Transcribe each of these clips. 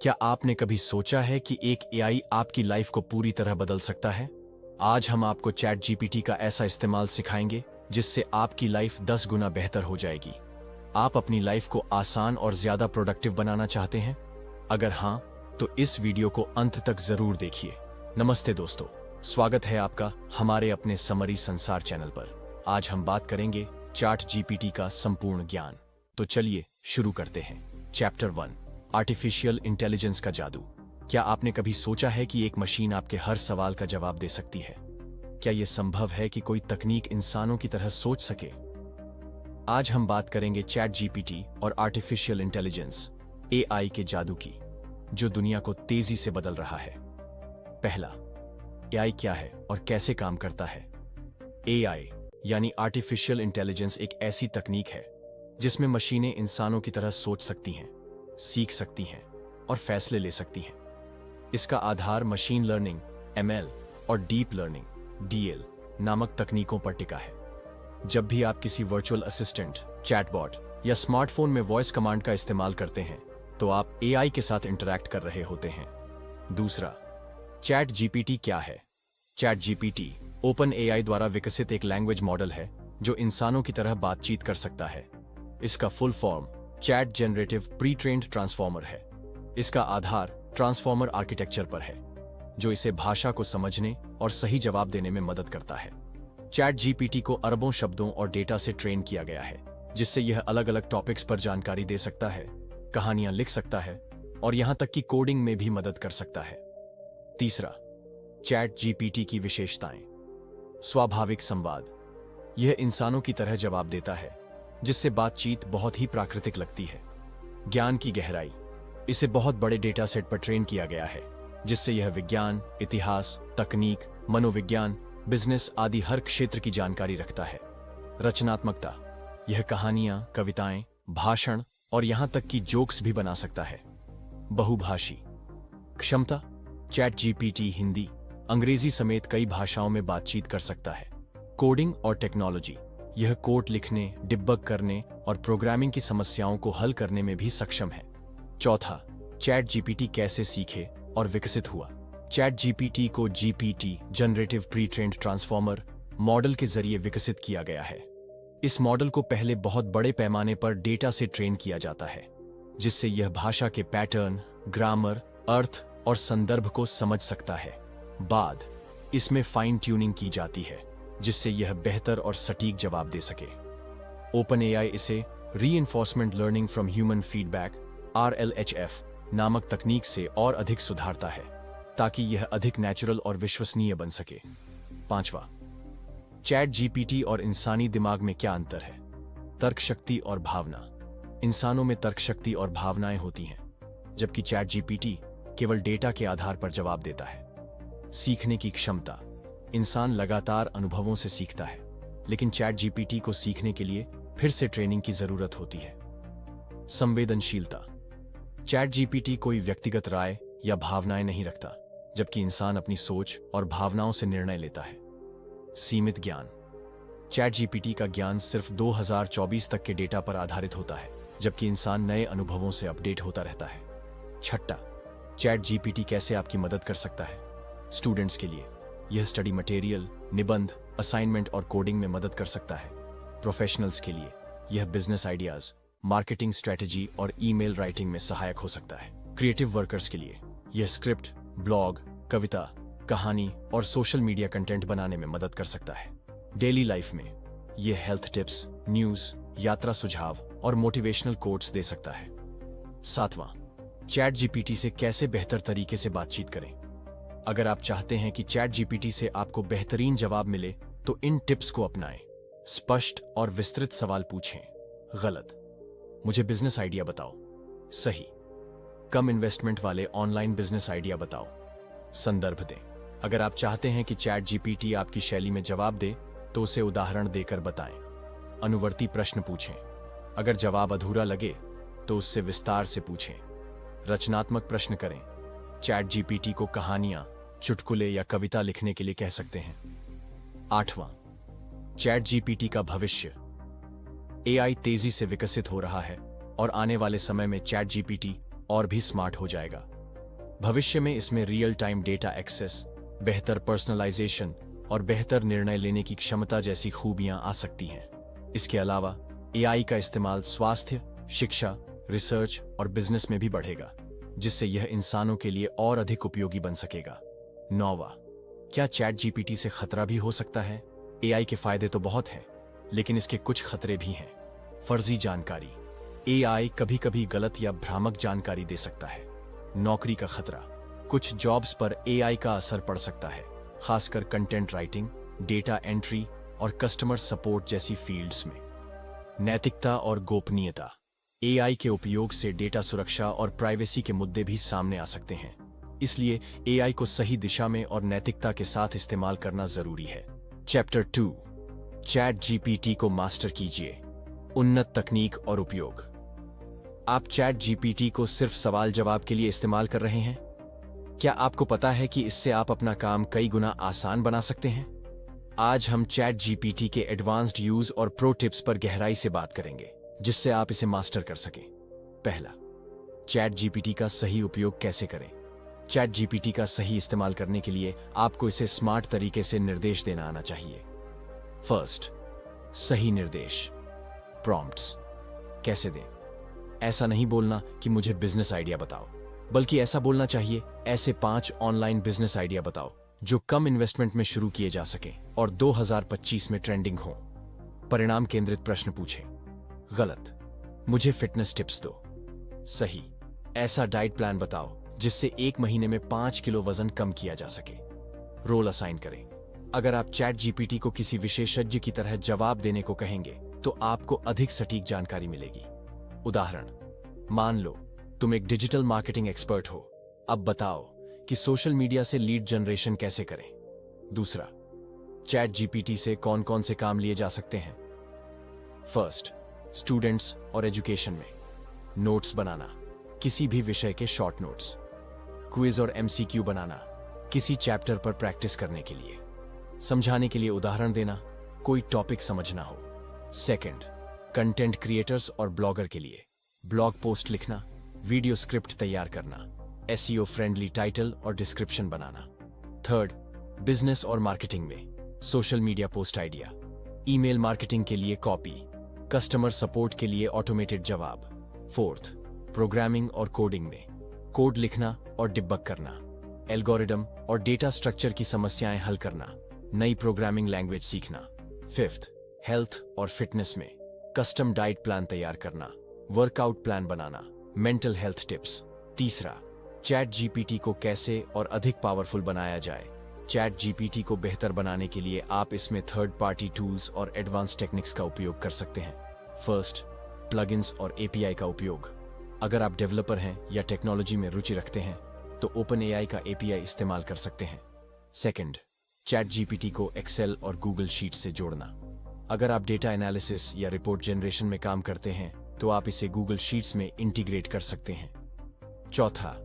क्या आपने कभी सोचा है कि एक एआई आपकी लाइफ को पूरी तरह बदल सकता है? आज हम आपको चैट जीपीटी का ऐसा इस्तेमाल सिखाएंगे जिससे आपकी लाइफ 10 गुना बेहतर हो जाएगी। आप अपनी लाइफ को आसान और ज्यादा प्रोडक्टिव बनाना चाहते हैं? अगर हाँ, तो इस वीडियो को अंत तक जरूर देखिए। नमस्ते दोस्तों, स्वागत है आपका हमारे अपने समरी संसार चैनल पर। आज हम बात करेंगे चैट जीपीटी का संपूर्ण ज्ञान। तो चलिए शुरू करते हैं। चैप्टर 1, आर्टिफिशियल इंटेलिजेंस का जादू। क्या आपने कभी सोचा है कि एक मशीन आपके हर सवाल का जवाब दे सकती है? क्या यह संभव है कि कोई तकनीक इंसानों की तरह सोच सके? आज हम बात करेंगे चैट जीपीटी और आर्टिफिशियल इंटेलिजेंस एआई के जादू की, जो दुनिया को तेजी से बदल रहा है। पहला, एआई क्या है और कैसे काम करता है? एआई यानी आर्टिफिशियल इंटेलिजेंस एक ऐसी तकनीक है जिसमें मशीनें इंसानों की तरह सोच सकती हैं, सीख सकती हैं और फैसले ले सकती हैं। इसका आधार मशीन लर्निंग एमएल और डीप लर्निंग डीएल नामक तकनीकों पर टिका है। जब भी आप किसी वर्चुअल असिस्टेंट, चैटबॉट या स्मार्टफोन में वॉइस कमांड का इस्तेमाल करते हैं, तो आप एआई के साथ इंटरैक्ट कर रहे होते हैं। दूसरा, चैट जीपीटी क्या है? चैट जीपीटी ओपन एआई द्वारा विकसित एक लैंग्वेज मॉडल है जो इंसानों की तरह बातचीत कर सकता है। इसका full form chat generative pre trained transformer है। इसका आधार ट्रांसफॉर्मर आर्किटेक्चर पर है, जो इसे भाषा को समझने और सही जवाब देने में मदद करता है। चैट जीपीटी को अरबों शब्दों और डेटा से ट्रेन किया गया है, जिससे यह अलग अलग टॉपिक्स पर जानकारी दे सकता है, कहानियां लिख सकता है और यहां तक कि कोडिंग में भी मदद कर सकता है। तीसरा, चैट जीपीटी की विशेषताएं। स्वाभाविक संवाद। यह इंसानों की तरह जवाब देता है, जिससे बातचीत बहुत ही प्राकृतिक लगती है। ज्ञान की गहराई। इसे बहुत बड़े डेटा सेट पर ट्रेन किया गया है, जिससे यह विज्ञान, इतिहास, तकनीक, मनोविज्ञान, बिजनेस आदि हर क्षेत्र की जानकारी रखता है। रचनात्मकता। यह कहानियां, कविताएं, भाषण और यहां तक कि जोक्स भी बना सकता है। बहुभाषी क्षमता। चैट जीपीटी हिंदी, अंग्रेजी समेत कई भाषाओं में बातचीत कर सकता है। कोडिंग और टेक्नोलॉजी। यह कोड लिखने, डिबग करने और प्रोग्रामिंग की समस्याओं को हल करने में भी सक्षम है। चौथा, चैट जीपीटी कैसे सीखे और विकसित हुआ? चैट जीपीटी को GPT generative pre trained transformer model के जरिए विकसित किया गया है। इस मॉडल को पहले बहुत बड़े पैमाने पर डेटा से ट्रेन किया जाता है, जिससे यह भाषा के पैटर्न, ग्रामर, अर्थ और संदर्भ को समझ सकता है। बाद इसमें फाइन ट्यूनिंग की जाती है, जिससे यह बेहतर और सटीक जवाब दे सके। ओपन एआई इसे reinforcement learning from human feedback RLHF नामक तकनीक से और अधिक सुधारता है, ताकि यह अधिक नेचुरल और विश्वसनीय बन सके। पांचवा, चैट जीपीटी और इंसानी दिमाग में क्या अंतर है? तर्क शक्ति और भावना। इंसानों में तर्क शक्ति और भावनाएं होती हैं, जबकि चैट जीपीटी केवल डेटा के आधार पर जवाब देता है। सीखने की क्षमता। इंसान लगातार अनुभवों से सीखता है, लेकिन चैट जीपीटी को सीखने के लिए फिर से ट्रेनिंग की जरूरत होती है। संवेदनशीलता। चैट जीपीटी कोई व्यक्तिगत राय या भावनाएं नहीं रखता, जबकि इंसान अपनी सोच और भावनाओं से निर्णय लेता है। सीमित ज्ञान। चैट जीपीटी का ज्ञान सिर्फ 2024 तक के डेटा पर आधारित होता है, जबकि इंसान नए अनुभवों से अपडेट होता रहता है। छठा, चैट जीपीटी कैसे आपकी मदद कर सकता है? स्टूडेंट्स के लिए यह स्टडी मटेरियल, निबंध, असाइनमेंट और कोडिंग में मदद कर सकता है। प्रोफेशनल्स के लिए यह बिजनेस आइडियाज, मार्केटिंग स्ट्रेटजी और ईमेल राइटिंग में सहायक हो सकता है। क्रिएटिव वर्कर्स के लिए यह स्क्रिप्ट, ब्लॉग, कविता, कहानी और सोशल मीडिया कंटेंट बनाने में मदद कर सकता है। डेली लाइफ में यह हेल्थ टिप्स, न्यूज, यात्रा सुझाव और मोटिवेशनल कोट्स दे सकता है। सातवां, चैट जीपीटी से कैसे बेहतर तरीके से बातचीत करें? अगर आप चाहते हैं कि चैट जीपीटी से आपको बेहतरीन जवाब मिले, तो इन टिप्स को अपनाएं। स्पष्ट और विस्तृत सवाल पूछें। गलत, मुझे बिजनेस आइडिया बताओ। सही, कम इन्वेस्टमेंट वाले ऑनलाइन बिजनेस आइडिया बताओ। संदर्भ दें। अगर आप चाहते हैं कि चैट जीपीटी आपकी शैली में जवाब दे, तो उसे उदाहरण देकर बताएं। अनुवर्ती प्रश्न पूछें। अगर जवाब अधूरा लगे, तो उससे विस्तार से पूछें। रचनात्मक प्रश्न करें। चैट जीपीटी को कहानियां, चुटकुले या कविता लिखने के लिए कह सकते हैं। आठवां, चैट जीपीटी का भविष्य। एआई तेजी से विकसित हो रहा है और आने वाले समय में चैट जीपीटी और भी स्मार्ट हो जाएगा। भविष्य में इसमें रियल टाइम डेटा एक्सेस, बेहतर पर्सनलाइजेशन और बेहतर निर्णय लेने की क्षमता जैसी खूबियां आ सकती हैं। इसके अलावा एआई का इस्तेमाल स्वास्थ्य, शिक्षा, रिसर्च और बिजनेस में भी बढ़ेगा, जिससे यह इंसानों के लिए और अधिक उपयोगी बन सकेगा। 9वां, क्या चैट जीपीटी से खतरा भी हो सकता है? एआई के फायदे तो बहुत हैं, लेकिन इसके कुछ खतरे भी हैं। फर्जी जानकारी। एआई कभी कभी गलत या भ्रामक जानकारी दे सकता है। नौकरी का खतरा। कुछ जॉब्स पर एआई का असर पड़ सकता है, खासकर कंटेंट राइटिंग, डेटा एंट्री और कस्टमर सपोर्ट जैसी फील्ड्स में। नैतिकता और गोपनीयता। एआई के उपयोग से डेटा सुरक्षा और प्राइवेसी के मुद्दे भी सामने आ सकते हैं, इसलिए एआई को सही दिशा में और नैतिकता के साथ इस्तेमाल करना जरूरी है। चैप्टर 2, चैट जीपीटी को मास्टर कीजिए। उन्नत तकनीक और उपयोग। आप चैट जीपीटी को सिर्फ सवाल जवाब के लिए इस्तेमाल कर रहे हैं? क्या आपको पता है कि इससे आप अपना काम कई गुना आसान बना सकते हैं? आज हम चैट जीपीटी के एडवांस्ड यूज और प्रो टिप्स पर गहराई से बात करेंगे, जिससे आप इसे मास्टर कर सकें। पहला, चैट जीपीटी का सही उपयोग कैसे करें? चैट जीपीटी का सही इस्तेमाल करने के लिए आपको इसे स्मार्ट तरीके से निर्देश देना आना चाहिए। फर्स्ट, सही निर्देश। प्रॉम्प्ट्स कैसे दें? ऐसा नहीं बोलना कि मुझे बिजनेस आइडिया बताओ, बल्कि ऐसा बोलना चाहिए, ऐसे 5 ऑनलाइन बिजनेस आइडिया बताओ जो कम इन्वेस्टमेंट में शुरू किए जा सके और 2025 में ट्रेंडिंग हो। परिणाम केंद्रित प्रश्न पूछें। गलत, मुझे फिटनेस टिप्स दो। सही, ऐसा डाइट प्लान बताओ जिससे 1 महीने में 5 किलो वजन कम किया जा सके। रोल असाइन करें। अगर आप चैट जीपीटी को किसी विशेषज्ञ की तरह जवाब देने को कहेंगे तो आपको अधिक सटीक जानकारी मिलेगी। उदाहरण, मान लो तुम एक डिजिटल मार्केटिंग एक्सपर्ट हो, अब बताओ कि सोशल मीडिया से लीड जनरेशन कैसे करें। दूसरा, चैट जीपीटी से कौन कौन से काम लिए जा सकते हैं? फर्स्ट, स्टूडेंट्स और एजुकेशन में नोट्स बनाना, किसी भी विषय के शॉर्ट नोट्स। क्विज और एमसीक्यू बनाना, किसी चैप्टर पर प्रैक्टिस करने के लिए। समझाने के लिए उदाहरण देना, कोई टॉपिक समझना हो। सेकंड, कंटेंट क्रिएटर्स और ब्लॉगर के लिए ब्लॉग पोस्ट लिखना, वीडियो स्क्रिप्ट तैयार करना, एसईओ फ्रेंडली टाइटल और डिस्क्रिप्शन बनाना। थर्ड, बिजनेस और मार्केटिंग में social media post idea, email marketing के लिए कॉपी, कस्टमर सपोर्ट के लिए ऑटोमेटेड जवाब। फोर्थ, प्रोग्रामिंग और कोडिंग में कोड लिखना और डिबग करना, एल्गोरिदम और डेटा स्ट्रक्चर की समस्याएं हल करना, नई प्रोग्रामिंग लैंग्वेज सीखना। फिफ्थ, हेल्थ और फिटनेस में कस्टम डाइट प्लान तैयार करना, वर्कआउट प्लान बनाना, मेंटल हेल्थ टिप्स। तीसरा, चैट जीपीटी को कैसे और अधिक पावरफुल बनाया जाए। चैट जीपीटी को बेहतर बनाने के लिए आप इसमें थर्ड पार्टी टूल्स और एडवांस टेक्निक्स का उपयोग कर सकते हैं। फर्स्ट, प्लगइन्स और एपीआई का उपयोग। अगर आप डेवलपर हैं या टेक्नोलॉजी में रुचि रखते हैं तो ओपन एआई का एपीआई इस्तेमाल कर सकते हैं। सेकंड, चैट जीपीटी को एक्सेल और गूगल शीट से जोड़ना। अगर आप डेटा एनालिसिस या रिपोर्ट जनरेशन में काम करते हैं तो आप इसे गूगल शीट्स में इंटीग्रेट कर सकते हैं। चौथा,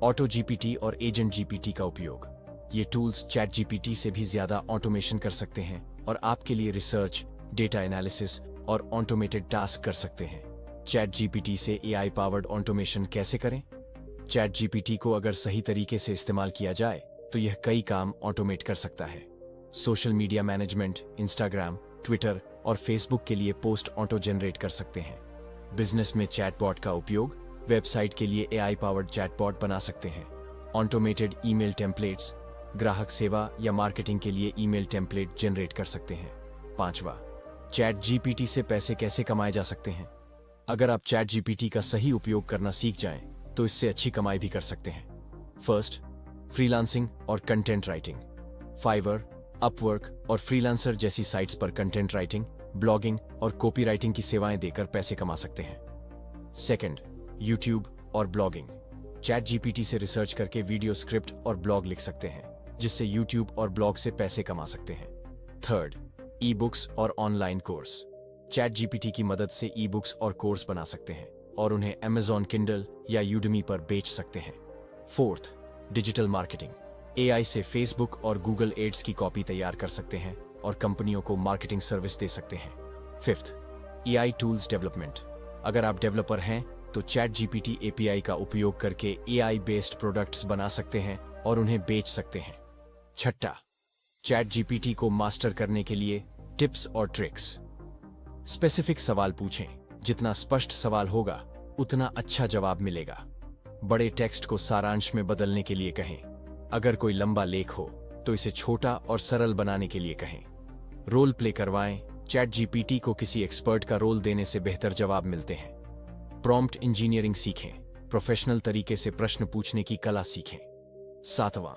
ऑटो जीपीटी और एजेंट जीपीटी का उपयोग। ये टूल्स चैट जीपीटी से भी ज्यादा ऑटोमेशन कर सकते हैं और आपके लिए रिसर्च, डेटा एनालिसिस और ऑटोमेटेड टास्क कर सकते हैं। चैट जीपीटी से एआई पावर्ड ऑटोमेशन कैसे करें? चैट जीपीटी को अगर सही तरीके से इस्तेमाल किया जाए तो यह कई काम ऑटोमेट कर सकता है। Social media management, Instagram, Twitter और फेसबुक के लिए पोस्ट ऑटो जनरेट कर सकते हैं। बिजनेस में चैटबॉट का उपयोग, वेबसाइट के लिए एआई पावर्ड चैटबॉट बना सकते हैं। ऑटोमेटेड ईमेल टेम्पलेट्स, ग्राहक सेवा या मार्केटिंग के लिए ईमेल टेम्पलेट जनरेट कर सकते हैं। पांचवा, चैट जीपीटी से पैसे कैसे कमाए जा सकते हैं। अगर आप चैट जीपीटी का सही उपयोग करना सीख जाएं तो इससे अच्छी कमाई भी कर सकते हैं। फर्स्ट, फ्रीलांसिंग और कंटेंट राइटिंग। फाइवर, अपवर्क और फ्रीलांसर जैसी साइट्स पर कंटेंट राइटिंग, ब्लॉगिंग और कॉपीराइटिंग की सेवाएं देकर पैसे कमा सकते हैं। सेकंड, यूट्यूब और ब्लॉगिंग। चैट जीपीटी से रिसर्च करके वीडियो स्क्रिप्ट और ब्लॉग लिख सकते हैं, जिससे यूट्यूब और ब्लॉग से पैसे कमा सकते हैं। थर्ड, ई बुक्स और ऑनलाइन कोर्स। चैट जीपीटी की मदद से ई बुक्स और कोर्स बना सकते हैं और उन्हें Amazon Kindle या Udemy पर बेच सकते हैं। Fourth, digital marketing. एआई से फेसबुक और गूगल एड्स की कॉपी तैयार कर सकते हैं और कंपनियों को मार्केटिंग सर्विस दे सकते हैं। Fifth, AI tools development. अगर आप डेवलपर हैं तो चैट जीपीटी एपीआई का उपयोग करके एआई बेस्ड प्रोडक्ट्स बना सकते हैं और उन्हें बेच सकते हैं। छठा, चैट जीपीटी को मास्टर करने के लिए टिप्स और ट्रिक्स। स्पेसिफिक सवाल पूछें। जितना स्पष्ट सवाल होगा उतना अच्छा जवाब मिलेगा। बड़े टेक्स्ट को सारांश में बदलने के लिए कहें। अगर कोई लंबा लेख हो तो इसे छोटा और सरल बनाने के लिए कहें। रोल प्ले करवाएं। चैट जीपीटी को किसी एक्सपर्ट का रोल देने से बेहतर जवाब मिलते हैं। प्रॉम्प्ट इंजीनियरिंग सीखें। प्रोफेशनल तरीके से प्रश्न पूछने की कला सीखें। सातवां,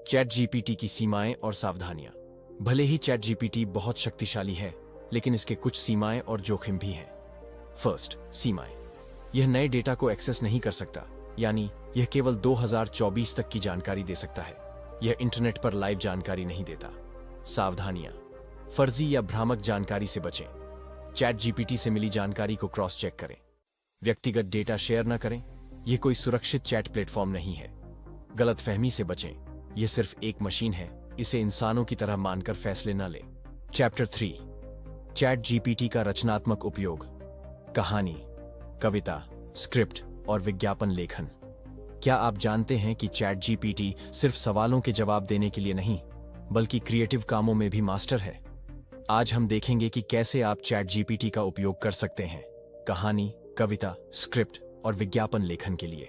चैट जीपीटी की सीमाएं और सावधानियां। भले ही चैट जीपीटी बहुत शक्तिशाली है, लेकिन इसके कुछ सीमाएं और जोखिम भी हैं। फर्स्ट, सीमाएं। यह नए डेटा को एक्सेस नहीं कर सकता, यानी यह केवल 2024 तक की जानकारी दे सकता है। यह इंटरनेट पर लाइव जानकारी नहीं देता। सावधानियां। फर्जी या भ्रामक जानकारी से बचें। चैट जीपीटी से मिली जानकारी को क्रॉस चेक करें। व्यक्तिगत डेटा शेयर न करें। यह कोई सुरक्षित चैट प्लेटफॉर्म नहीं है। गलतफहमी से बचें। यह सिर्फ एक मशीन है, इसे इंसानों की तरह मानकर फैसले न लें। चैप्टर 3, चैट जीपीटी का रचनात्मक उपयोग। कहानी, कविता, स्क्रिप्ट और विज्ञापन लेखन। क्या आप जानते हैं कि चैट जीपीटी सिर्फ सवालों के जवाब देने के लिए नहीं, बल्कि क्रिएटिव कामों में भी मास्टर है? आज हम देखेंगे कि कैसे आप चैट जीपीटी का उपयोग कर सकते हैं कहानी, कविता, स्क्रिप्ट और विज्ञापन लेखन के लिए।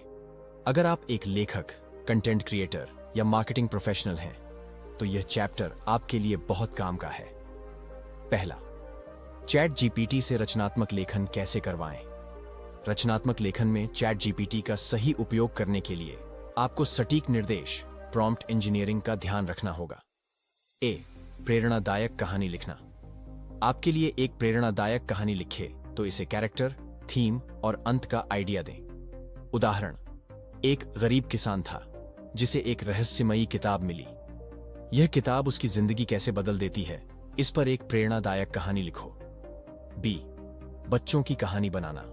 अगर आप एक लेखक, कंटेंट क्रिएटर या मार्केटिंग प्रोफेशनल हैं, तो यह चैप्टर आपके लिए बहुत काम का है। पहला, चैट जीपीटी से रचनात्मक लेखन कैसे करवाएं। रचनात्मक लेखन में चैट जीपीटी का सही उपयोग करने के लिए आपको सटीक निर्देश, प्रॉम्प्ट इंजीनियरिंग का ध्यान रखना होगा। ए, प्रेरणादायक कहानी लिखना। आपके लिए एक प्रेरणादायक कहानी लिखे तो इसे कैरेक्टर, थीम और अंत का आइडिया दें। उदाहरण, एक गरीब किसान था जिसे एक रहस्यमयी किताब मिली। यह किताब उसकी जिंदगी कैसे बदल देती है, इस पर एक प्रेरणादायक कहानी लिखो। बी, बच्चों की कहानी बनाना।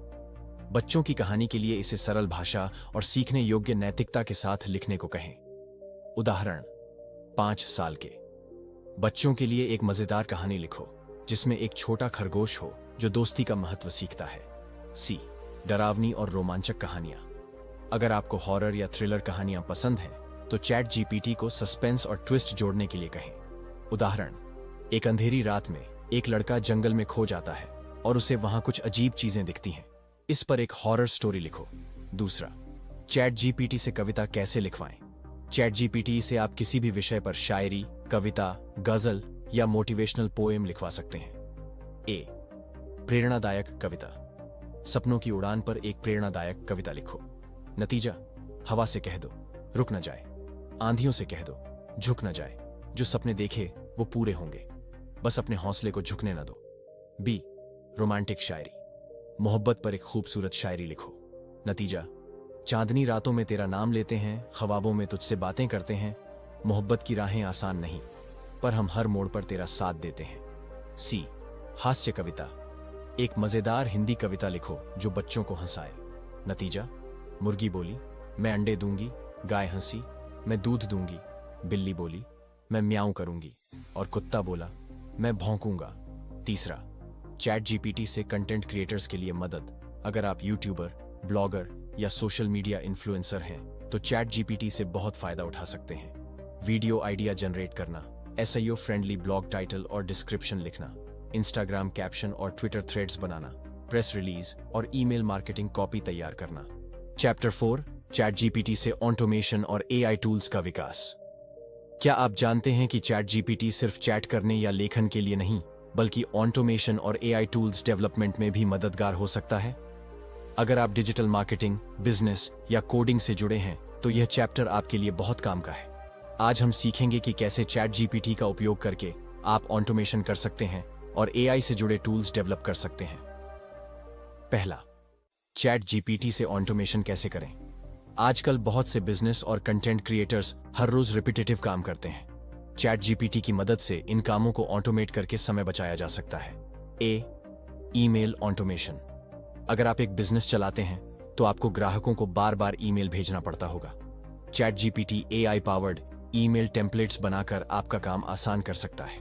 बच्चों की कहानी के लिए इसे सरल भाषा और सीखने योग्य नैतिकता के साथ लिखने को कहें। उदाहरण, 5 साल के बच्चों के लिए एक मजेदार कहानी लिखो जिसमें एक छोटा खरगोश हो जो दोस्ती का महत्व सीखता है। सी, डरावनी और रोमांचक कहानियां। अगर आपको हॉरर या थ्रिलर कहानियां पसंद हैं, तो चैट जीपीटी को सस्पेंस और ट्विस्ट जोड़ने के लिए कहें। उदाहरण, एक अंधेरी रात में एक लड़का जंगल में खो जाता है और उसे वहां कुछ अजीब चीजें दिखती हैं। इस पर एक हॉरर स्टोरी लिखो। दूसरा, चैट जीपीटी से कविता कैसे लिखवाएं। चैट जीपीटी से आप किसी भी विषय पर शायरी, कविता, गजल या मोटिवेशनल पोएम लिखवा सकते हैं। ए, प्रेरणादायक कविता। सपनों की उड़ान पर एक प्रेरणादायक कविता लिखो। नतीजा, हवा से कह दो रुक न जाए, आंधियों से कह दो झुक न जाए, जो सपने देखे वो पूरे होंगे, बस अपने हौसले को झुकने न दो। बी, रोमांटिक शायरी। मोहब्बत पर एक खूबसूरत शायरी लिखो। नतीजा, चांदनी रातों में तेरा नाम लेते हैं, ख्वाबों में तुझसे बातें करते हैं, मोहब्बत की राहें आसान नहीं, पर हम हर मोड़ पर तेरा साथ देते हैं। सी, हास्य कविता। एक मजेदार हिंदी कविता लिखो जो बच्चों को हंसाए। नतीजा, मुर्गी बोली मैं अंडे दूंगी, गाय हंसी मैं दूध दूंगी, बिल्ली बोली मैं म्याऊं करूंगी और कुत्ता बोला मैं भौंकूंगा। तीसरा, चैट जीपीटी से कंटेंट क्रिएटर्स के लिए मदद। अगर आप यूट्यूबर, ब्लॉगर या सोशल मीडिया इन्फ्लुएंसर हैं, तो चैट जीपीटी से बहुत फायदा उठा सकते हैं। वीडियो आइडिया जनरेट करना, एसईओ फ्रेंडली ब्लॉग टाइटल और डिस्क्रिप्शन लिखना, इंस्टाग्राम कैप्शन और ट्विटर थ्रेड्स बनाना, प्रेस रिलीज और ईमेल मार्केटिंग कॉपी तैयार करना। चैप्टर 4, चैट जीपीटी से ऑटोमेशन और एआई टूल्स का विकास। क्या आप जानते हैं कि चैट जीपीटी सिर्फ चैट करने या लेखन के लिए नहीं, बल्कि ऑटोमेशन और एआई टूल्स डेवलपमेंट में भी मददगार हो सकता है? अगर आप डिजिटल मार्केटिंग, बिजनेस या कोडिंग से जुड़े हैं, तो यह चैप्टर आपके लिए बहुत काम का है। आज हम सीखेंगे कि कैसे चैट जीपीटी का उपयोग करके आप ऑटोमेशन कर सकते हैं और एआई से जुड़े टूल्स डेवलप कर सकते हैं। पहला, चैट जीपीटी से ऑटोमेशन कैसे करें। आजकल बहुत से बिजनेस और कंटेंट क्रिएटर्स हर रोज रिपीटेटिव काम करते हैं। चैट जीपीटी की मदद से इन कामों को ऑटोमेट करके समय बचाया जा सकता है। ए, ईमेल ऑटोमेशन। अगर आप एक बिजनेस चलाते हैं, तो आपको ग्राहकों को बार बार ईमेल भेजना पड़ता होगा। Chat GPT AI powered email templates बनाकर आपका काम आसान कर सकता है।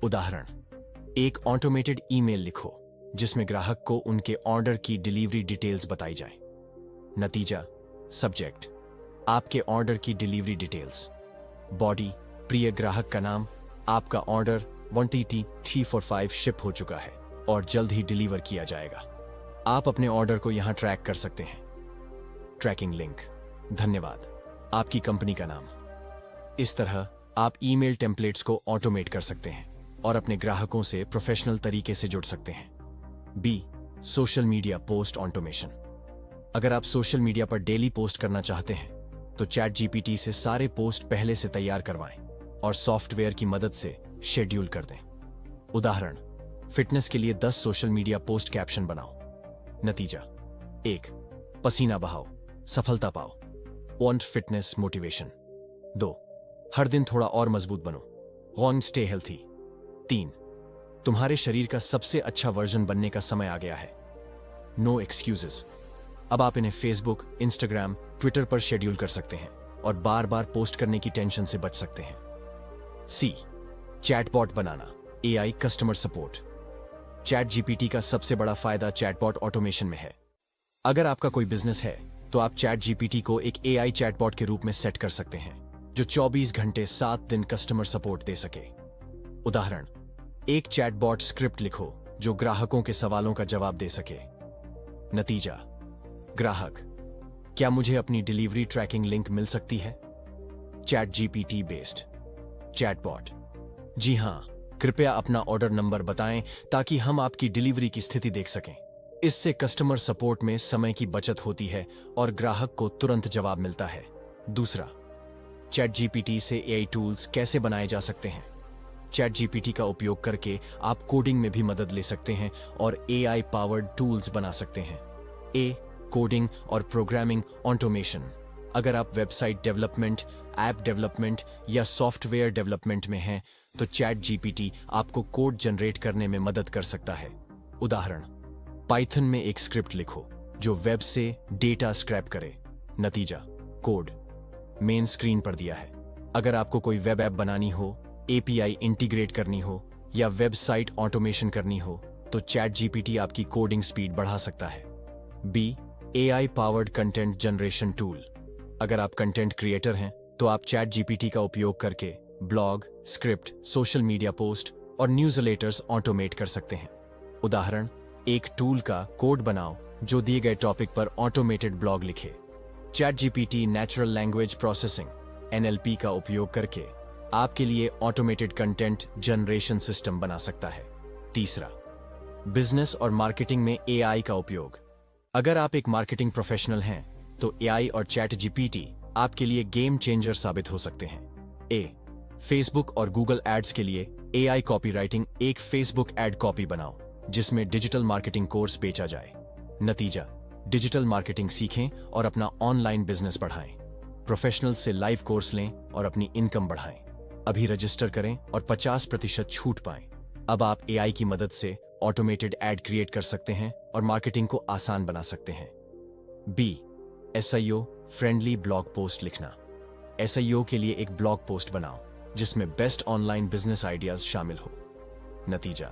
उदाहरण, एक ऑटोमेटेड ईमेल लिखो जिसमें ग्राहक को उनके ऑर्डर की डिलीवरी डिटेल्स बताई जाए। नतीजा, सब्जेक्ट, आपके ऑर्डर की डिलीवरी डिटेल्स। बॉडी, प्रिय ग्राहक का नाम, आपका ऑर्डर 1TT345 शिप हो चुका है और जल्द ही डिलीवर किया जाएगा। आप अपने ऑर्डर को यहां ट्रैक कर सकते हैं। ट्रैकिंग लिंक, धन्यवाद, आपकी कंपनी का नाम। इस तरह आप ईमेल टेम्पलेट्स को ऑटोमेट कर सकते हैं और अपने ग्राहकों से प्रोफेशनल तरीके से जुड़ सकते हैं। B, social media post automation. अगर आप सोशल मीडिया पर डेली पोस्ट करना चाहते हैं तो चैट जीपीटी से सारे पोस्ट पहले से तैयार करवाएं और सॉफ्टवेयर की मदद से शेड्यूल कर दें। उदाहरण, फिटनेस के लिए 10 सोशल मीडिया पोस्ट कैप्शन बनाओ। नतीजा, 1, पसीना बहाओ, सफलता पाओ, वांट फिटनेस मोटिवेशन। 2, हर दिन थोड़ा और मजबूत बनो, वांट स्टे हेल्थी। 3, तुम्हारे शरीर का सबसे अच्छा वर्जन बनने का समय आ गया है, नो एक्सक्यूजेस। अब आप इन्हें फेसबुक, इंस्टाग्राम, ट्विटर पर शेड्यूल कर सकते हैं और बार बार पोस्ट करने की टेंशन से बच सकते हैं। सी, चैटबॉट बनाना, AI customer support. ChatGPT का सबसे बड़ा फायदा चैटबॉट ऑटोमेशन में है। अगर आपका कोई बिजनेस है तो आप चैट जीपीटी को एक एआई चैटबॉट के रूप में सेट कर सकते हैं जो 24 घंटे 7 दिन कस्टमर सपोर्ट दे सके। उदाहरण, एक चैटबॉट स्क्रिप्ट लिखो जो ग्राहकों के सवालों का जवाब दे सके। नतीजा, ग्राहक, क्या मुझे अपनी डिलीवरी ट्रैकिंग लिंक मिल सकती है? चैट जीपीटी बेस्ड चैटबॉट, जी हां, कृपया अपना ऑर्डर नंबर बताएं ताकि हम आपकी डिलीवरी की स्थिति देख सकें। इससे कस्टमर सपोर्ट में समय की बचत होती है और ग्राहक को तुरंत जवाब मिलता है। दूसरा, चैट जीपीटी से एआई टूल्स कैसे बनाए जा सकते हैं? चैट जीपीटी का उपयोग करके आप कोडिंग में भी मदद ले सकते हैं और एआई पावर्ड टूल्स बना सकते हैं। ए, कोडिंग और प्रोग्रामिंग ऑटोमेशन। अगर आप वेबसाइट डेवलपमेंट, ऐप डेवलपमेंट या सॉफ्टवेयर डेवलपमेंट में हैं तो चैट जीपीटी आपको कोड जनरेट करने में मदद कर सकता है। उदाहरण, पाइथन में एक स्क्रिप्ट लिखो जो वेब से डेटा स्क्रैप करे। नतीजा, कोड मेन स्क्रीन पर दिया है। अगर आपको कोई वेब ऐप बनानी हो, एपीआई इंटीग्रेट करनी हो या वेबसाइट ऑटोमेशन करनी हो तो चैट जीपीटी आपकी कोडिंग स्पीड बढ़ा सकता है। B, AI powered content generation tool. अगर आप कंटेंट क्रिएटर हैं तो आप चैट जीपीटी का उपयोग करके blog, script, social media post और न्यूज़लेटर्स ऑटोमेट कर सकते हैं। उदाहरण, एक टूल का कोड बनाओ जो दिए गए टॉपिक पर ऑटोमेटेड ब्लॉग लिखे। Chat GPT natural language processing (NLP) का उपयोग करके आपके लिए ऑटोमेटेड कंटेंट जनरेशन सिस्टम बना सकता है। तीसरा, बिजनेस और मार्केटिंग में एआई का उपयोग। अगर आप एक मार्केटिंग प्रोफेशनल हैं तो एआई और चैट जीपीटी आपके लिए गेम चेंजर साबित हो सकते हैं। ए, फेसबुक और गूगल एड्स के लिए एआई कॉपीराइटिंग। एक फेसबुक एड कॉपी बनाओ जिसमें डिजिटल मार्केटिंग कोर्स बेचा जाए। नतीजा, डिजिटल मार्केटिंग सीखें और अपना ऑनलाइन बिजनेस बढ़ाएं। प्रोफेशनल से लाइव कोर्स लें और अपनी इनकम बढ़ाएं। अभी रजिस्टर करें और 50% छूट पाएं। अब आप एआई की मदद से ऑटोमेटेड एड क्रिएट कर सकते हैं और मार्केटिंग को आसान बना सकते हैं। B, SEO friendly blog post लिखना। एसईओ के लिए एक ब्लॉग पोस्ट बनाओ जिसमें बेस्ट ऑनलाइन बिजनेस आइडियाज शामिल हो। नतीजा,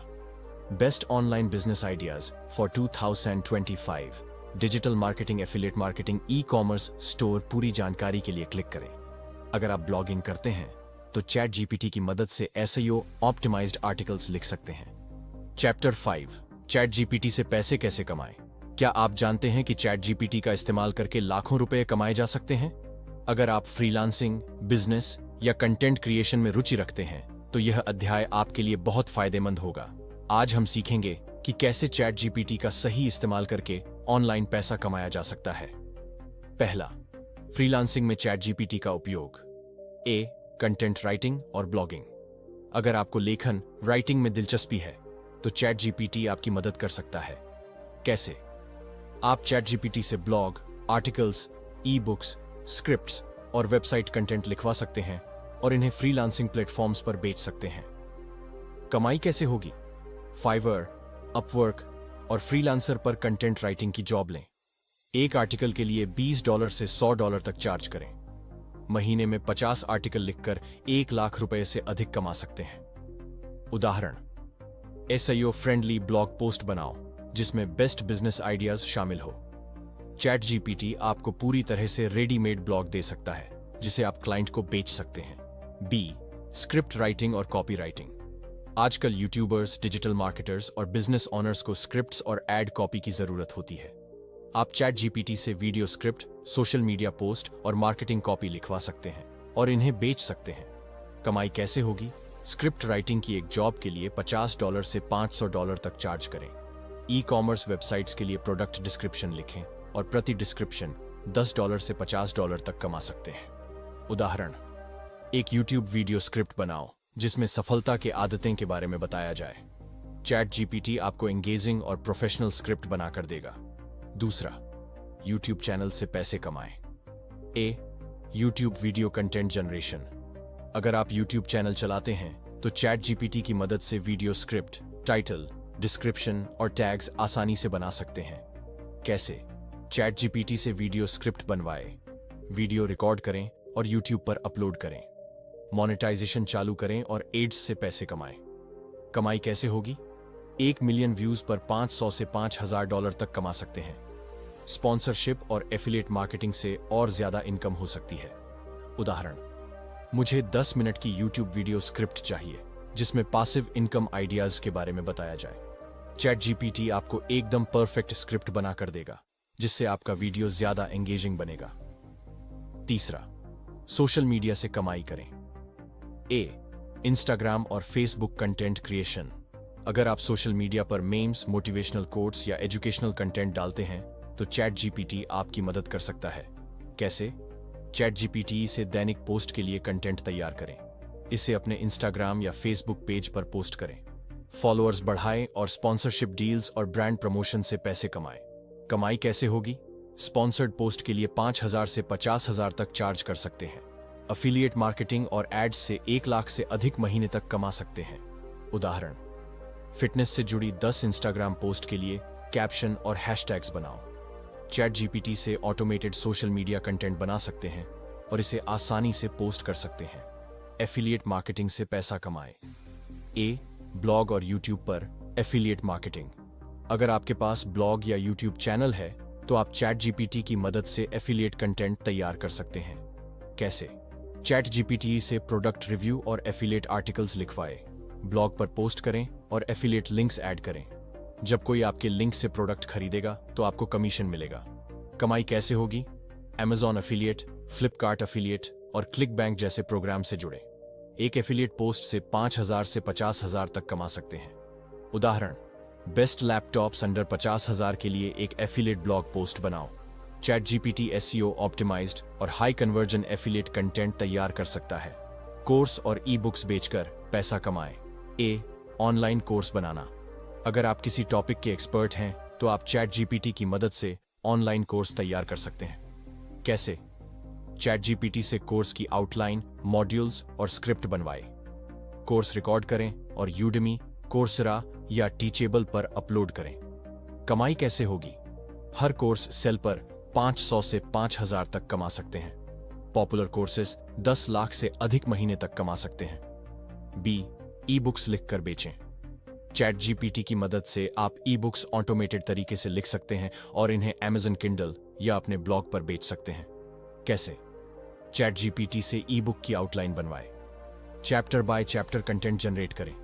best online business ideas for 2025, digital marketing, affiliate marketing, e commerce store. पूरी जानकारी के लिए क्लिक करें। अगर आप ब्लॉगिंग करते हैं तो चैट जीपीटी की मदद से एसईओ ऑप्टिमाइज्ड आर्टिकल्स लिख सकते हैं। चैप्टर 5, चैट जीपीटी से पैसे कैसे कमाएं। क्या आप जानते हैं कि चैट जीपीटी का इस्तेमाल करके लाखों रुपए कमाए जा सकते हैं? अगर आप फ्रीलांसिंग, बिजनेस या कंटेंट क्रिएशन में रुचि रखते हैं तो यह अध्याय आपके लिए बहुत फायदेमंद होगा। आज हम सीखेंगे कि कैसे चैट जीपीटी का सही इस्तेमाल करके ऑनलाइन पैसा कमाया जा सकता है। पहला, फ्रीलांसिंग में चैट जीपीटी का उपयोग। ए, कंटेंट राइटिंग और ब्लॉगिंग। अगर आपको लेखन, राइटिंग में दिलचस्पी है तो चैट जीपीटी आपकी मदद कर सकता है। कैसे? आप चैट जीपीटी से blog, articles, e books, scripts और वेबसाइट कंटेंट लिखवा सकते हैं और इन्हें फ्रीलांसिंग प्लेटफॉर्म्स पर बेच सकते हैं। कमाई कैसे होगी? फाइवर, अपवर्क और फ्रीलांसर पर कंटेंट राइटिंग की जॉब लें। एक आर्टिकल के लिए $20 से $100 तक चार्ज करें। महीने में 50 आर्टिकल लिखकर 1 लाख रुपए से अधिक कमा सकते हैं। उदाहरण, एसईओ फ्रेंडली ब्लॉग पोस्ट बनाओ जिसमें बेस्ट बिजनेस आइडियाज शामिल हो। चैट जीपीटी आपको पूरी तरह से रेडीमेड ब्लॉग दे सकता है जिसे आप क्लाइंट को बेच सकते हैं। बी, स्क्रिप्ट राइटिंग और कॉपी राइटिंग। आजकल यूट्यूबर्स, डिजिटल मार्केटर्स और बिजनेस ऑनर्स को स्क्रिप्ट्स और एड कॉपी की जरूरत होती है। आप चैट जीपीटी से video script, social media post और मार्केटिंग कॉपी लिखवा सकते हैं और इन्हें बेच सकते हैं। कमाई कैसे होगी? स्क्रिप्ट राइटिंग की एक जॉब के लिए $50 से $500 तक चार्ज करें। ई कॉमर्स वेबसाइट्स के लिए प्रोडक्ट डिस्क्रिप्शन लिखें और प्रति डिस्क्रिप्शन $10 से $50 तक कमा सकते हैं। उदाहरण, एक यूट्यूब वीडियो स्क्रिप्ट बनाओ जिसमें सफलता के आदतें के बारे में बताया जाए। चैट जीपीटी आपको एंगेजिंग और प्रोफेशनल स्क्रिप्ट बनाकर देगा। दूसरा, यूट्यूब चैनल से पैसे कमाएं। ए, यूट्यूब वीडियो कंटेंट जनरेशन। अगर आप यूट्यूब चैनल चलाते हैं तो चैट जीपीटी की मदद से वीडियो स्क्रिप्ट, टाइटल, डिस्क्रिप्शन और टैग्स आसानी से बना सकते हैं। कैसे? चैट जीपीटी से वीडियो स्क्रिप्ट बनवाएं, वीडियो रिकॉर्ड करें और यूट्यूब पर अपलोड करें। मोनेटाइजेशन चालू करें और एड्स से पैसे कमाएं। कमाई कैसे होगी? 1 मिलियन व्यूज पर $500 से $5,000 तक कमा सकते हैं। स्पॉन्सरशिप और एफिलिएट मार्केटिंग से और ज्यादा इनकम हो सकती है। उदाहरण, मुझे 10 मिनट की यूट्यूब वीडियो स्क्रिप्ट चाहिए जिसमें पासिव इनकम आइडियाज के बारे में बताया जाए। चैट जीपीटी आपको एकदम परफेक्ट स्क्रिप्ट बनाकर देगा जिससे आपका वीडियो ज्यादा एंगेजिंग बनेगा। तीसरा, सोशल मीडिया से कमाई करें। ए, इंस्टाग्राम और फेसबुक कंटेंट क्रिएशन। अगर आप सोशल मीडिया पर मेम्स, मोटिवेशनल कोट्स या एजुकेशनल कंटेंट डालते हैं तो चैट जीपीटी आपकी मदद कर सकता है। कैसे? चैट जीपीटी से दैनिक पोस्ट के लिए कंटेंट तैयार करें। इसे अपने इंस्टाग्राम या फेसबुक पेज पर पोस्ट करें। फॉलोअर्स बढ़ाएं और स्पॉन्सरशिप डील्स और ब्रांड प्रमोशन से पैसे कमाएं। कमाई कैसे होगी? स्पॉन्सर्ड पोस्ट के लिए 5,000 से 50,000 तक चार्ज कर सकते हैं। अफिलिएट मार्केटिंग और एड्स से 1 लाख से अधिक महीने तक कमा सकते हैं। उदाहरण, फिटनेस से जुड़ी 10 इंस्टाग्राम पोस्ट के लिए कैप्शन और हैशटैग्स बनाओ। चैट जीपीटी से ऑटोमेटेड सोशल मीडिया कंटेंट बना सकते हैं और इसे आसानी से पोस्ट कर सकते हैं। एफिलिएट मार्केटिंग से पैसा कमाएं। ए, ब्लॉग और यूट्यूब पर एफिलिएट मार्केटिंग। अगर आपके पास ब्लॉग या यूट्यूब चैनल है तो आप चैट जीपीटी की मदद से एफिलिएट कंटेंट तैयार कर सकते हैं। कैसे? चैट जीपीटी से प्रोडक्ट रिव्यू और एफिलिएट आर्टिकल्स लिखवाएं, ब्लॉग पर पोस्ट करें और एफिलिएट लिंक्स ऐड करें। जब कोई आपके लिंक से प्रोडक्ट खरीदेगा तो आपको कमीशन मिलेगा। कमाई कैसे होगी? Amazon एफिलिएट, फ्लिपकार्ट एफिलिएट और क्लिकबैंक जैसे प्रोग्राम से जुड़े। एक एफिलिएट पोस्ट से 5,000 से 50,000 तक कमा सकते हैं। उदाहरण, बेस्ट लैपटॉप्स अंडर 50,000 के लिए एक एफिलिएट ब्लॉग पोस्ट बनाओ। चैट जीपीटी एसईओ ऑप्टिमाइज्ड और हाई कन्वर्जन एफिलिएट कंटेंट तैयार कर सकता है। कोर्स और ई बुक्स बेचकर पैसा कमाएं। ए, ऑनलाइन कोर्स बनाना। अगर आप किसी टॉपिक के एक्सपर्ट हैं तो आप चैट जीपीटी की मदद से ऑनलाइन कोर्स तैयार कर सकते हैं। कैसे? चैट जीपीटी से कोर्स की आउटलाइन, मॉड्यूल्स और स्क्रिप्ट बनवाएं। कोर्स रिकॉर्ड करें और यूडेमी, कोर्सेरा या टीचेबल पर अपलोड करें। कमाई कैसे होगी? हर कोर्स सेल पर 500 से 5,000 तक कमा सकते हैं। पॉपुलर कोर्सेस 10 लाख से अधिक महीने तक कमा सकते हैं। बी, ई बुक्स लिखकर बेचें। चैट जीपीटी की मदद से आप ई बुक्स ऑटोमेटेड तरीके से लिख सकते हैं और इन्हें Amazon Kindle या अपने ब्लॉग पर बेच सकते हैं। कैसे? चैट जीपीटी से ई बुक की आउटलाइन बनवाएं, chapter by chapter content generate करें,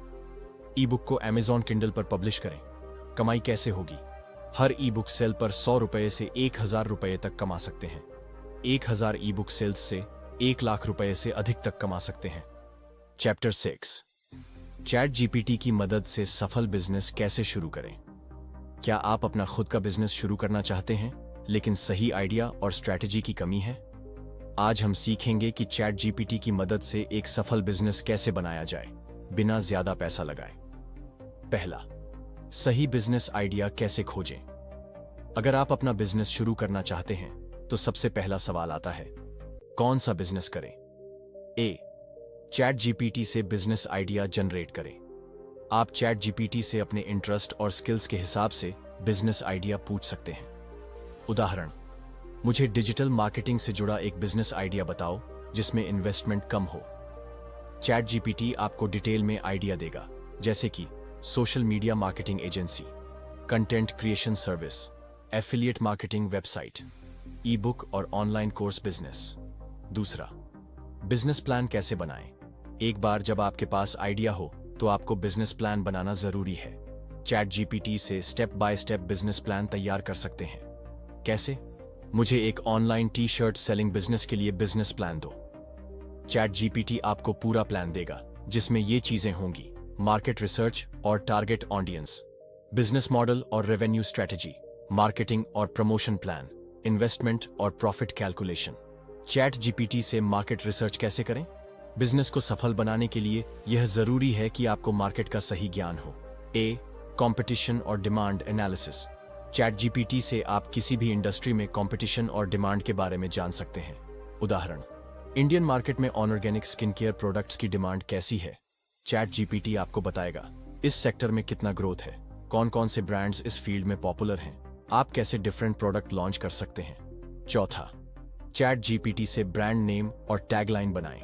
ई बुक को Amazon Kindle पर पब्लिश करें। कमाई कैसे होगी? हर ई बुक सेल पर ₹100 से ₹1,000 तक कमा सकते हैं। 1,000 ई बुक सेल्स से 1 लाख रुपए से अधिक तक कमा सकते हैं। चैप्टर 6, चैट जीपीटी की मदद से सफल बिजनेस कैसे शुरू करें। क्या आप अपना खुद का बिजनेस शुरू करना चाहते हैं लेकिन सही आइडिया और स्ट्रैटेजी की कमी है? आज हम सीखेंगे कि चैट जीपीटी की मदद से एक सफल बिजनेस कैसे बनाया जाए बिना ज्यादा पैसा लगाए। पहला, सही बिजनेस आइडिया कैसे खोजें। अगर आप अपना बिजनेस शुरू करना चाहते हैं तो सबसे पहला सवाल आता है, कौन सा बिजनेस करें? ए, चैट जीपीटी से बिजनेस आइडिया जनरेट करें। आप चैट जीपीटी से अपने इंटरेस्ट और स्किल्स के हिसाब से बिजनेस आइडिया पूछ सकते हैं। उदाहरण, मुझे डिजिटल मार्केटिंग से जुड़ा एक बिजनेस आइडिया बताओ जिसमें इन्वेस्टमेंट कम हो। चैट जीपीटी आपको डिटेल में आइडिया देगा, जैसे कि social media marketing agency, content creation service, affiliate marketing, website, ई बुक और ऑनलाइन कोर्स बिजनेस। दूसरा, बिजनेस प्लान कैसे बनाएं। एक बार जब आपके पास आइडिया हो तो आपको बिजनेस प्लान बनाना जरूरी है। चैट जीपीटी से step by step business plan तैयार कर सकते हैं। कैसे? मुझे एक online T shirt selling business के लिए बिजनेस प्लान दो। चैट जीपीटी आपको पूरा प्लान देगा जिसमें ये चीजें होंगी: मार्केट रिसर्च और टारगेट ऑडियंस, बिजनेस मॉडल और रेवेन्यू स्ट्रेटजी, मार्केटिंग और प्रमोशन प्लान, इन्वेस्टमेंट और प्रॉफिट कैलकुलेशन। चैट जीपीटी से मार्केट रिसर्च कैसे करें? बिजनेस को सफल बनाने के लिए यह जरूरी है कि आपको मार्केट का सही ज्ञान हो। ए, कंपटीशन और डिमांड एनालिसिस। चैट जीपीटी से आप किसी भी इंडस्ट्री में कंपटीशन और डिमांड के बारे में जान सकते हैं। उदाहरण, इंडियन मार्केट में ऑर्गेनिक स्किन केयर प्रोडक्ट्स की डिमांड कैसी है? चैट जीपीटी आपको बताएगा इस सेक्टर में कितना ग्रोथ है, कौन कौन से ब्रांड्स इस फील्ड में पॉपुलर हैं, आप कैसे डिफरेंट प्रोडक्ट लॉन्च कर सकते हैं। चौथा, चैट जीपीटी से ब्रांड नेम और टैगलाइन बनाएं।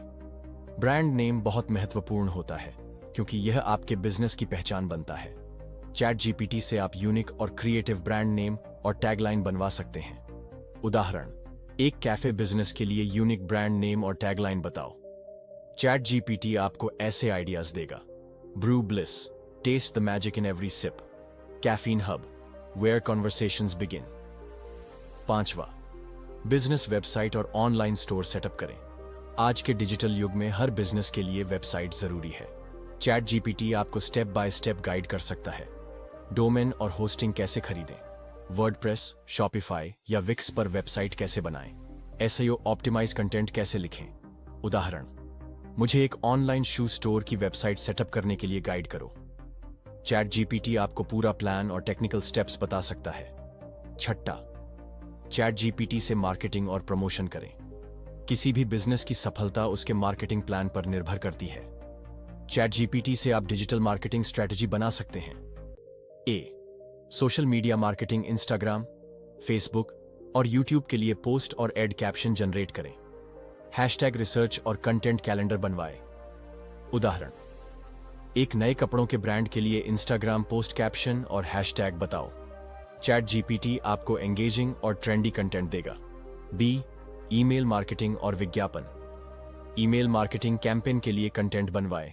ब्रांड नेम बहुत महत्वपूर्ण होता है क्योंकि यह आपके बिजनेस की पहचान बनता है। चैट जीपीटी से आप यूनिक और क्रिएटिव ब्रांड नेम और टैगलाइन बनवा सकते हैं। उदाहरण, एक कैफे बिजनेस के लिए यूनिक ब्रांड नेम और टैगलाइन बताओ। चैट जीपीटी आपको ऐसे आइडियाज देगा: brew bliss, taste the magic in every sip, caffeine hub, where conversations begin. पांचवा, बिजनेस वेबसाइट और ऑनलाइन स्टोर सेटअप करें। आज के डिजिटल युग में हर बिजनेस के लिए वेबसाइट जरूरी है। चैट जीपीटी आपको स्टेप बाय स्टेप गाइड कर सकता है। डोमेन और होस्टिंग कैसे खरीदें, वर्डप्रेस, शॉपिफाई या विक्स पर वेबसाइट कैसे बनाएं, एसईओ ऑप्टिमाइज कंटेंट कैसे लिखें। उदाहरण, मुझे एक ऑनलाइन शू स्टोर की वेबसाइट सेटअप करने के लिए गाइड करो। चैट जीपीटी आपको पूरा प्लान और टेक्निकल स्टेप्स बता सकता है। छठा, चैट जीपीटी से मार्केटिंग और प्रमोशन करें। किसी भी बिजनेस की सफलता उसके मार्केटिंग प्लान पर निर्भर करती है। चैट जीपीटी से आप डिजिटल मार्केटिंग स्ट्रेटजी बना सकते हैं। A, social media marketing, Instagram, Facebook और यूट्यूब के लिए पोस्ट और एड कैप्शन जनरेट करें। हैशटैग रिसर्च और कंटेंट कैलेंडर बनवाएं। उदाहरण, एक नए कपड़ों के ब्रांड के लिए इंस्टाग्राम पोस्ट कैप्शन और हैशटैग बताओ। चैट जीपीटी आपको एंगेजिंग और ट्रेंडी कंटेंट देगा। बी, ईमेल मार्केटिंग और विज्ञापन। ईमेल मार्केटिंग कैंपेन के लिए कंटेंट बनवाएं।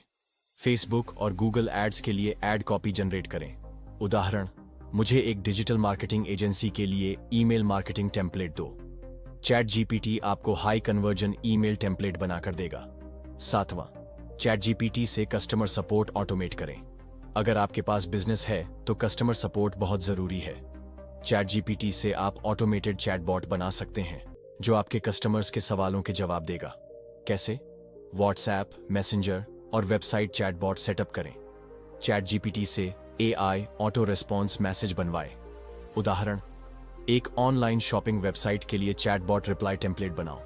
फेसबुक और गूगल एड्स के लिए एड कॉपी जनरेट करें। उदाहरण, मुझे एक डिजिटल मार्केटिंग एजेंसी के लिए ईमेल मार्केटिंग टेम्पलेट दो। चैट जीपीटी आपको हाई कन्वर्जन ईमेल टेम्पलेट बनाकर देगा। सातवां, चैट जीपीटी से कस्टमर सपोर्ट ऑटोमेट करें। अगर आपके पास बिजनेस है तो कस्टमर सपोर्ट बहुत जरूरी है। चैट जीपीटी से आप ऑटोमेटेड चैटबॉट बना सकते हैं जो आपके कस्टमर्स के सवालों के जवाब देगा। कैसे? व्हाट्सएप, मैसेंजर और वेबसाइट चैटबॉट सेटअप करें। चैट जीपीटी से एआई ऑटो रेस्पॉन्स मैसेज बनवाएं। उदाहरण, एक ऑनलाइन शॉपिंग वेबसाइट के लिए चैटबॉट रिप्लाई टेम्पलेट बनाओ।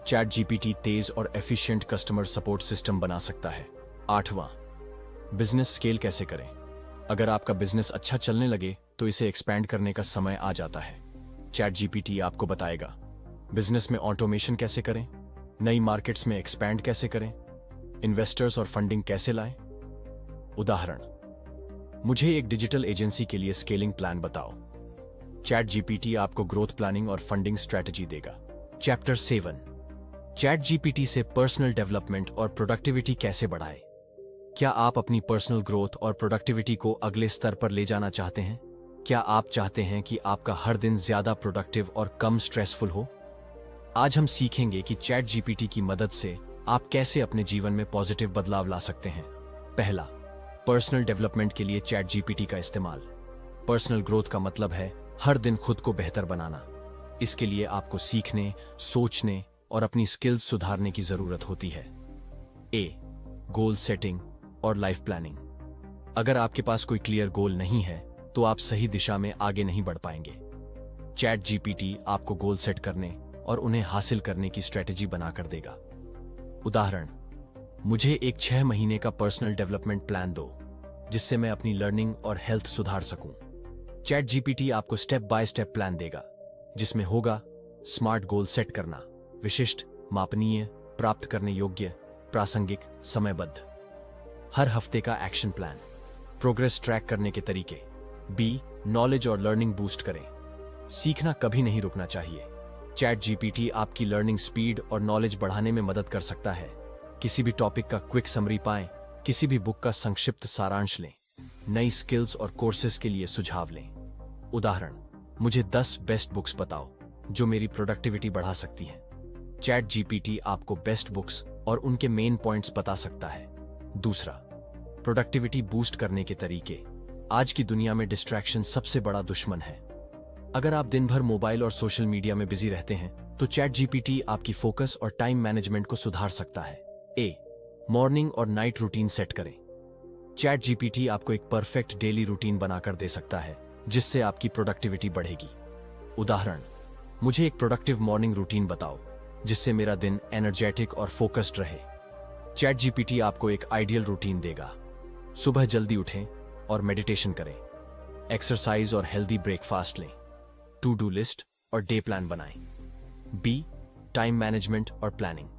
चैट जीपीटी तेज और एफिशिएंट कस्टमर सपोर्ट सिस्टम बना सकता है। आठवां, बिजनेस स्केल कैसे करें। अगर आपका बिजनेस अच्छा चलने लगे तो इसे एक्सपैंड करने का समय आ जाता है। चैट जीपीटी आपको बताएगा बिजनेस में ऑटोमेशन कैसे करें, नई मार्केट्स में एक्सपैंड कैसे करें, इन्वेस्टर्स और फंडिंग कैसे लाएं। उदाहरण, मुझे एक डिजिटल एजेंसी के लिए स्केलिंग प्लान बताओ। चैट जीपीटी आपको ग्रोथ प्लानिंग और फंडिंग स्ट्रेटजी देगा। चैप्टर 7, चैट जीपीटी से पर्सनल डेवलपमेंट और प्रोडक्टिविटी कैसे बढ़ाएं। क्या आप अपनी पर्सनल ग्रोथ और प्रोडक्टिविटी को अगले स्तर पर ले जाना चाहते हैं? क्या आप चाहते हैं कि आपका हर दिन ज्यादा प्रोडक्टिव और कम स्ट्रेसफुल हो? आज हम सीखेंगे कि चैट जीपीटी की मदद से आप कैसे अपने जीवन में पॉजिटिव बदलाव ला सकते हैं। पहला, पर्सनल डेवलपमेंट के लिए चैट जीपीटी का इस्तेमाल। पर्सनल ग्रोथ का मतलब है हर दिन खुद को बेहतर बनाना। इसके लिए आपको सीखने, सोचने और अपनी स्किल्स सुधारने की जरूरत होती है। ए, गोल सेटिंग और लाइफ प्लानिंग। अगर आपके पास कोई क्लियर गोल नहीं है तो आप सही दिशा में आगे नहीं बढ़ पाएंगे। चैट जीपीटी आपको गोल सेट करने और उन्हें हासिल करने की स्ट्रेटजी बनाकर देगा। उदाहरण, मुझे एक 6 महीने का पर्सनल डेवलपमेंट प्लान दो जिससे मैं अपनी लर्निंग और हेल्थ सुधार सकूं। चैट जीपीटी आपको स्टेप बाय स्टेप प्लान देगा जिसमें होगा स्मार्ट गोल सेट करना, विशिष्ट, मापनीय, प्राप्त करने योग्य, प्रासंगिक, समयबद्ध। हर हफ्ते का एक्शन प्लान, प्रोग्रेस ट्रैक करने के तरीके। बी, नॉलेज और लर्निंग बूस्ट करें। सीखना कभी नहीं रुकना चाहिए। चैट जीपीटी आपकी लर्निंग स्पीड और नॉलेज बढ़ाने में मदद कर सकता है। किसी भी टॉपिक का क्विक समरी पाएं, किसी भी बुक का संक्षिप्त सारांश लें, नई स्किल्स और कोर्सेज के लिए सुझाव लें। उदाहरण, मुझे 10 बेस्ट बुक्स बताओ जो मेरी प्रोडक्टिविटी बढ़ा सकती हैं। चैट जीपीटी आपको बेस्ट बुक्स और उनके मेन पॉइंट्स बता सकता है। दूसरा, प्रोडक्टिविटी बूस्ट करने के तरीके। आज की दुनिया में डिस्ट्रैक्शन सबसे बड़ा दुश्मन है। अगर आप दिन भर मोबाइल और सोशल मीडिया में बिजी रहते हैं तो चैट जीपीटी आपकी फोकस और टाइम मैनेजमेंट को सुधार सकता है। मॉर्निंग और नाइट रूटीन सेट करें। चैट जीपीटी आपको एक परफेक्ट डेली रूटीन बनाकर दे सकता है जिससे आपकी प्रोडक्टिविटी बढ़ेगी। उदाहरण, मुझे एक प्रोडक्टिव मॉर्निंग रूटीन बताओ जिससे मेरा दिन एनर्जेटिक और फोकस्ड रहे। चैट जीपीटी आपको एक आइडियल रूटीन देगा। सुबह जल्दी उठें और मेडिटेशन करें, एक्सरसाइज और हेल्दी ब्रेकफास्ट लें, टू डू लिस्ट और डे प्लान बनाएं। टाइम मैनेजमेंट और प्लानिंग।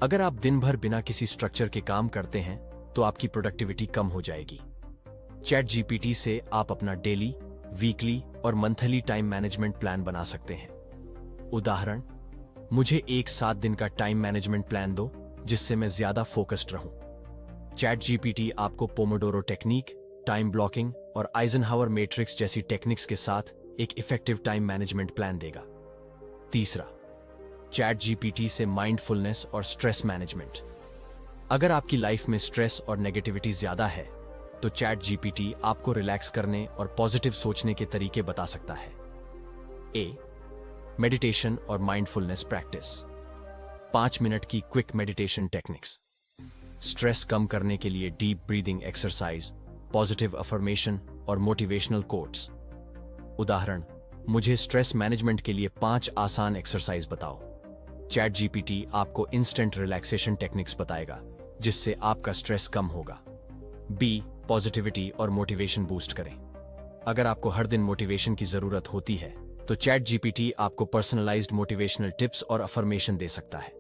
अगर आप दिन भर बिना किसी स्ट्रक्चर के काम करते हैं तो आपकी प्रोडक्टिविटी कम हो जाएगी। चैट जीपीटी से आप अपना डेली, वीकली और मंथली टाइम मैनेजमेंट प्लान बना सकते हैं। उदाहरण, मुझे एक 7 दिन का टाइम मैनेजमेंट प्लान दो जिससे मैं ज्यादा फोकस्ड रहूं। चैट जीपीटी आपको पोमोडोरो टेक्निक, टाइम ब्लॉकिंग और आइजनहावर मैट्रिक्स जैसी टेक्निक्स के साथ एक इफेक्टिव टाइम मैनेजमेंट प्लान देगा। तीसरा, चैट जीपीटी से माइंडफुलनेस और स्ट्रेस मैनेजमेंट। अगर आपकी लाइफ में स्ट्रेस और नेगेटिविटी ज्यादा है तो चैट जीपीटी आपको रिलैक्स करने और पॉजिटिव सोचने के तरीके बता सकता है। मेडिटेशन और माइंडफुलनेस प्रैक्टिस। 5 मिनट की क्विक मेडिटेशन टेक्निक्स। स्ट्रेस कम करने के लिए deep breathing exercise, positive affirmation और मोटिवेशनल कोट्स। उदाहरण, मुझे स्ट्रेस मैनेजमेंट के लिए 5 आसान एक्सरसाइज बताओ। चैट जीपीटी आपको इंस्टेंट रिलैक्सेशन टेक्निक्स बताएगा जिससे आपका स्ट्रेस कम होगा। पॉजिटिविटी और मोटिवेशन बूस्ट करें। अगर आपको हर दिन मोटिवेशन की जरूरत होती है तो चैट जीपीटी आपको पर्सनलाइज्ड मोटिवेशनल टिप्स और अफर्मेशन दे सकता है।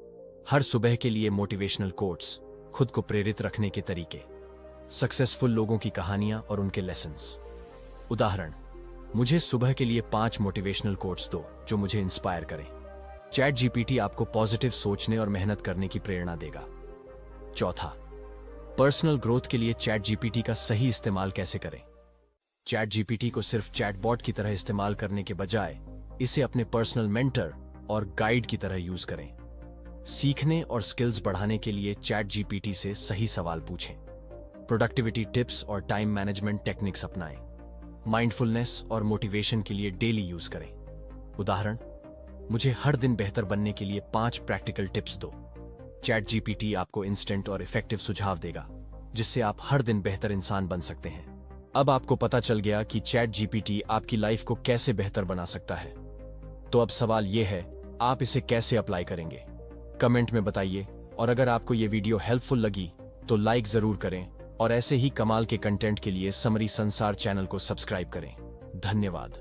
हर सुबह के लिए मोटिवेशनल कोट्स, खुद को प्रेरित रखने के तरीके, सक्सेसफुल लोगों की कहानियां और उनके लेसन्स। उदाहरण, मुझे सुबह के लिए 5 मोटिवेशनल कोट्स दो जो मुझे इंस्पायर करें। चैट जीपीटी आपको पॉजिटिव सोचने और मेहनत करने की प्रेरणा देगा। चौथा, पर्सनल ग्रोथ के लिए चैट जीपीटी का सही इस्तेमाल कैसे करें। चैट जीपीटी को सिर्फ चैटबॉट की तरह इस्तेमाल करने के बजाय इसे अपने पर्सनल मेंटर और गाइड की तरह यूज करें। सीखने और स्किल्स बढ़ाने के लिए चैट जीपीटी से सही सवाल पूछें। प्रोडक्टिविटी टिप्स और टाइम मैनेजमेंट टेक्निक्स अपनाएं। माइंडफुलनेस और मोटिवेशन के लिए डेली यूज करें। उदाहरण, मुझे हर दिन बेहतर बनने के लिए 5 प्रैक्टिकल टिप्स दो। चैट जीपीटी आपको इंस्टेंट और इफेक्टिव सुझाव देगा जिससे आप हर दिन बेहतर इंसान बन सकते हैं। अब आपको पता चल गया कि चैट जीपीटी आपकी लाइफ को कैसे बेहतर बना सकता है। तो अब सवाल यह है, आप इसे कैसे अप्लाई करेंगे? कमेंट में बताइए। और अगर आपको यह वीडियो हेल्पफुल लगी तो लाइक जरूर करें और ऐसे ही कमाल के कंटेंट के लिए समरी संसार चैनल को सब्सक्राइब करें। धन्यवाद।